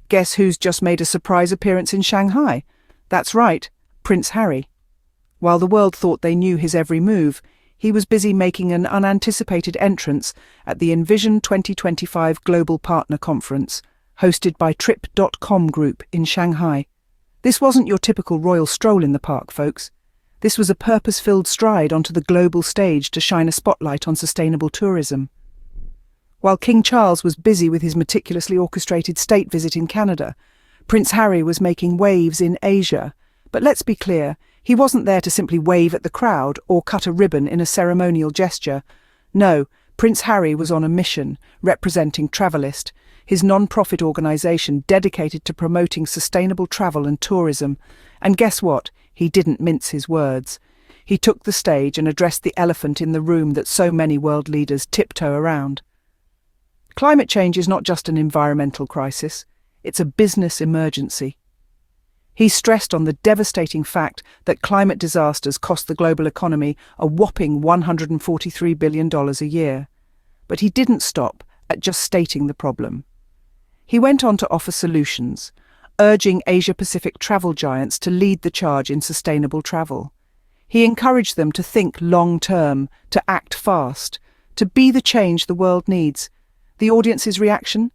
Guess who's just made a surprise appearance in Shanghai? That's right, Prince Harry. While the world thought they knew his every move, he was busy making an unanticipated entrance at the Envision 2025 Global Partner Conference, hosted by Trip.com Group in Shanghai. This wasn't your typical royal stroll in the park, folks. This was a purpose-filled stride onto the global stage to shine a spotlight on sustainable tourism. While King Charles was busy with his meticulously orchestrated state visit in Canada, Prince Harry was making waves in Asia. But let's be clear, he wasn't there to simply wave at the crowd or cut a ribbon in a ceremonial gesture. No, Prince Harry was on a mission, representing Travelist, his non-profit organisation dedicated to promoting sustainable travel and tourism. And guess what? He didn't mince his words. He took the stage and addressed the elephant in the room that so many world leaders tiptoe around. Climate change is not just an environmental crisis, it's a business emergency. He stressed on the devastating fact that climate disasters cost the global economy a whopping $143 billion a year. But he didn't stop at just stating the problem. He went on to offer solutions, urging Asia-Pacific travel giants to lead the charge in sustainable travel. He encouraged them to think long-term, to act fast, to be the change the world needs. The audience's reaction?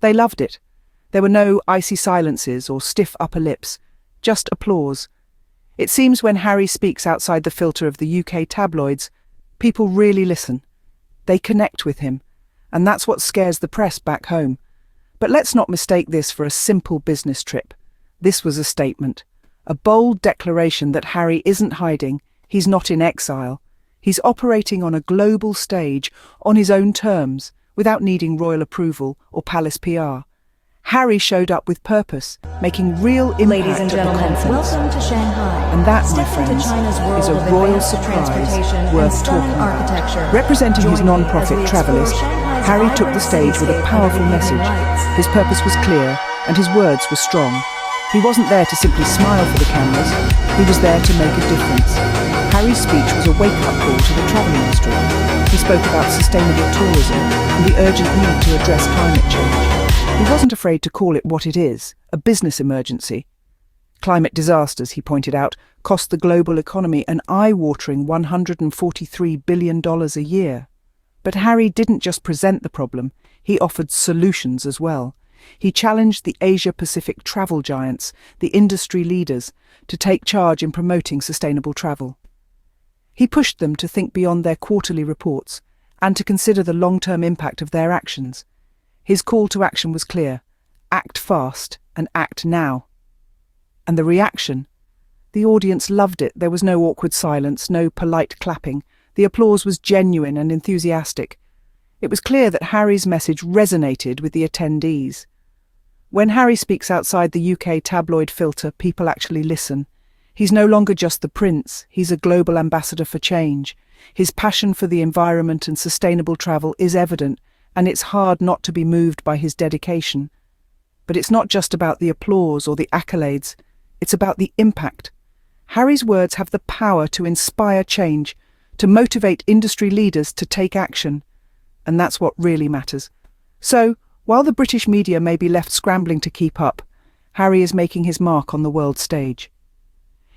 They loved it. There were no icy silences or stiff upper lips, just applause. It seems when Harry speaks outside the filter of the UK tabloids, people really listen. They connect with him, and that's what scares the press back home. But let's not mistake this for a simple business trip. This was a statement, a bold declaration that Harry isn't hiding, he's not in exile. He's operating on a global stage, on his own terms, without needing royal approval or palace PR. Harry showed up with purpose, making real impact. Ladies and gentlemen, welcome to Shanghai. And that, my friends, is a royal surprise worth talking about. Representing his non-profit Travelist, Harry took the stage with a powerful message. His purpose was clear, and his words were strong. He wasn't there to simply smile for the cameras, he was there to make a difference. Harry's speech was a wake-up call to the travel industry. He spoke about sustainable tourism and the urgent need to address climate change. He wasn't afraid to call it what it is, a business emergency. Climate disasters, he pointed out, cost the global economy an eye-watering $143 billion a year. But Harry didn't just present the problem, he offered solutions as well. He challenged the Asia-Pacific travel giants, the industry leaders, to take charge in promoting sustainable travel. He pushed them to think beyond their quarterly reports and to consider the long-term impact of their actions. His call to action was clear: act fast and act now. And the reaction? The audience loved it. There was no awkward silence, no polite clapping. The applause was genuine and enthusiastic. It was clear that Harry's message resonated with the attendees. When Harry speaks outside the UK tabloid filter, people actually listen. He's no longer just the prince, he's a global ambassador for change. His passion for the environment and sustainable travel is evident, and it's hard not to be moved by his dedication. But it's not just about the applause or the accolades, it's about the impact. Harry's words have the power to inspire change, to motivate industry leaders to take action. And that's what really matters. So, while the British media may be left scrambling to keep up, Harry is making his mark on the world stage.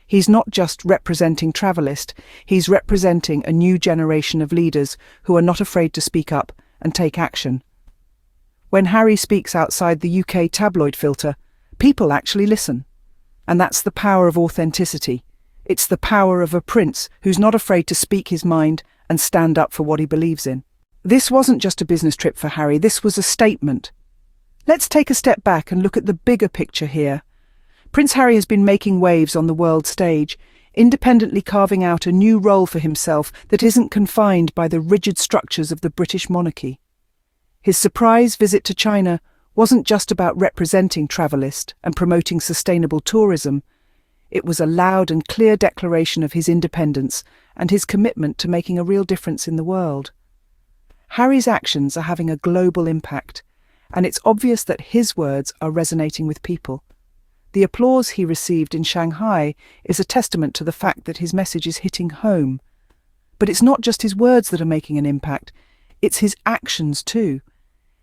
He's not just representing Travelist, he's representing a new generation of leaders who are not afraid to speak up and take action. When Harry speaks outside the UK tabloid filter, people actually listen. And that's the power of authenticity. It's the power of a prince who's not afraid to speak his mind and stand up for what he believes in. This wasn't just a business trip for Harry, this was a statement. Let's take a step back and look at the bigger picture here. Prince Harry has been making waves on the world stage, independently carving out a new role for himself that isn't confined by the rigid structures of the British monarchy. His surprise visit to China wasn't just about representing Travelist and promoting sustainable tourism. It was a loud and clear declaration of his independence and his commitment to making a real difference in the world. Harry's actions are having a global impact, and it's obvious that his words are resonating with people. The applause he received in Shanghai is a testament to the fact that his message is hitting home. But it's not just his words that are making an impact, it's his actions too.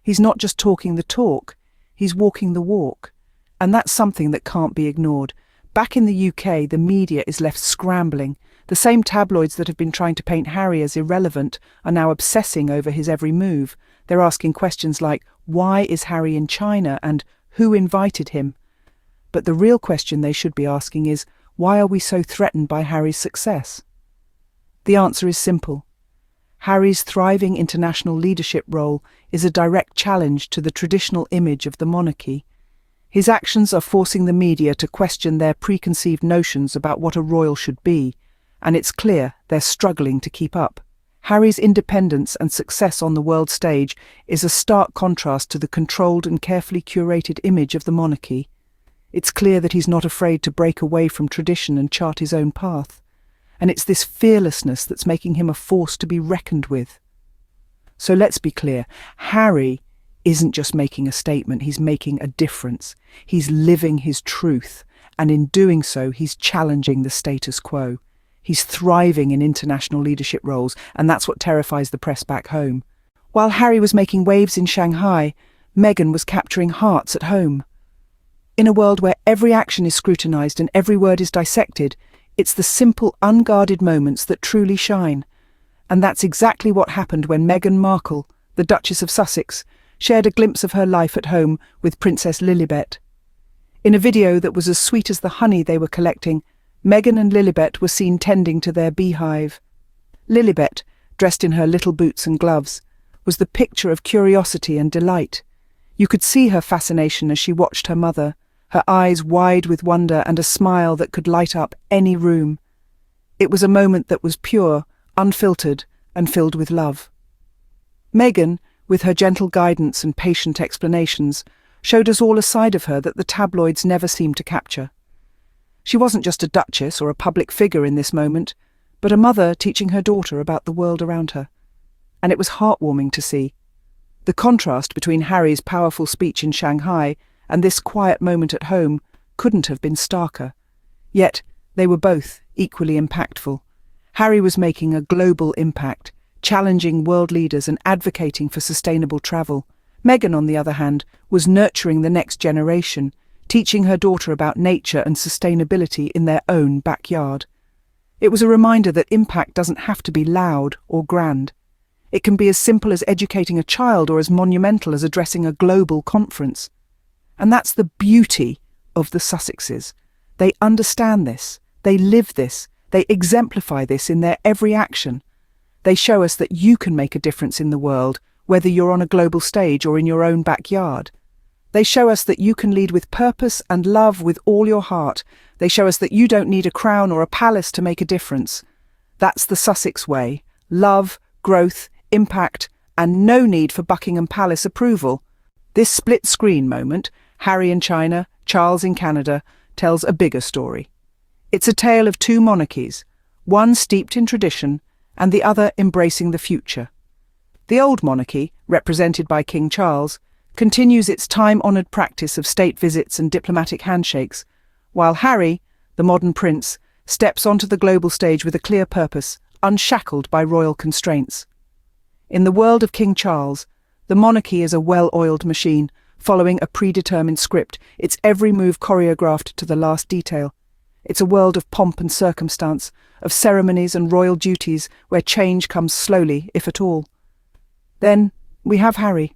He's not just talking the talk, He's walking the walk. And that's something that can't be ignored. Back in the UK, the media is left scrambling. The same tabloids that have been trying to paint Harry as irrelevant are now obsessing over his every move. They're asking questions like, why is Harry in China and who invited him? But the real question they should be asking is, why are we so threatened by Harry's success? The answer is simple. Harry's thriving international leadership role is a direct challenge to the traditional image of the monarchy. His actions are forcing the media to question their preconceived notions about what a royal should be, and it's clear they're struggling to keep up. Harry's independence and success on the world stage is a stark contrast to the controlled and carefully curated image of the monarchy. It's clear that he's not afraid to break away from tradition and chart his own path. And it's this fearlessness that's making him a force to be reckoned with. So let's be clear, Harry isn't just making a statement, he's making a difference. He's living his truth, and in doing so, he's challenging the status quo. He's thriving in international leadership roles, and that's what terrifies the press back home. While Harry was making waves in Shanghai, Meghan was capturing hearts at home. In a world where every action is scrutinised and every word is dissected, it's the simple, unguarded moments that truly shine. And that's exactly what happened when Meghan Markle, the Duchess of Sussex, shared a glimpse of her life at home with Princess Lilibet. In a video that was as sweet as the honey they were collecting, Meghan and Lilibet were seen tending to their beehive. Lilibet, dressed in her little boots and gloves, was the picture of curiosity and delight. You could see her fascination as she watched her mother, her eyes wide with wonder and a smile that could light up any room. It was a moment that was pure, unfiltered, and filled with love. Meghan, with her gentle guidance and patient explanations, showed us all a side of her that the tabloids never seemed to capture. She wasn't just a duchess or a public figure in this moment, but a mother teaching her daughter about the world around her. And it was heartwarming to see. The contrast between Harry's powerful speech in Shanghai and this quiet moment at home couldn't have been starker. Yet, they were both equally impactful. Harry was making a global impact, challenging world leaders and advocating for sustainable travel. Meghan, on the other hand, was nurturing the next generation, teaching her daughter about nature and sustainability in their own backyard. It was a reminder that impact doesn't have to be loud or grand. It can be as simple as educating a child or as monumental as addressing a global conference. And that's the beauty of the Sussexes. They understand this, they live this, they exemplify this in their every action. They show us that you can make a difference in the world, whether you're on a global stage or in your own backyard. They show us that you can lead with purpose and love with all your heart. They show us that you don't need a crown or a palace to make a difference. That's the Sussex way: love, growth, impact, and no need for Buckingham Palace approval. This split-screen moment, Harry in China, Charles in Canada, tells a bigger story. It's a tale of two monarchies, one steeped in tradition and the other embracing the future. The old monarchy, represented by King Charles, continues its time-honoured practice of state visits and diplomatic handshakes, while Harry, the modern prince, steps onto the global stage with a clear purpose, unshackled by royal constraints. In the world of King Charles, the monarchy is a well-oiled machine, following a predetermined script, its every move choreographed to the last detail. It's a world of pomp and circumstance, of ceremonies and royal duties where change comes slowly, if at all. Then we have Harry.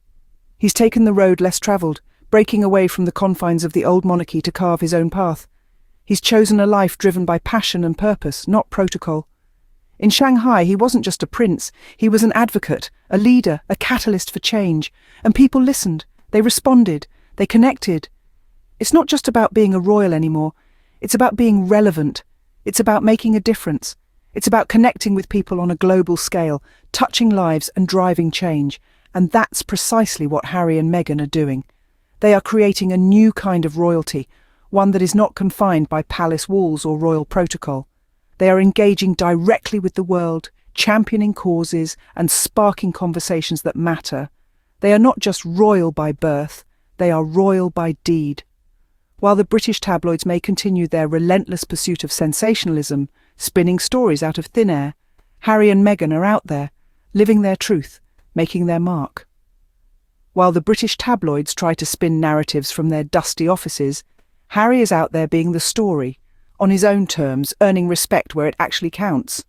He's taken the road less travelled, breaking away from the confines of the old monarchy to carve his own path. He's chosen a life driven by passion and purpose, not protocol. In Shanghai, he wasn't just a prince, he was an advocate, a leader, a catalyst for change, and people listened. They responded, they connected. It's not just about being a royal anymore. It's about being relevant. It's about making a difference. It's about connecting with people on a global scale, touching lives and driving change. And that's precisely what Harry and Meghan are doing. They are creating a new kind of royalty, one that is not confined by palace walls or royal protocol. They are engaging directly with the world, championing causes and sparking conversations that matter. They are not just royal by birth, they are royal by deed. While the British tabloids may continue their relentless pursuit of sensationalism, spinning stories out of thin air, Harry and Meghan are out there, living their truth, making their mark. While the British tabloids try to spin narratives from their dusty offices, Harry is out there being the story, on his own terms, earning respect where it actually counts.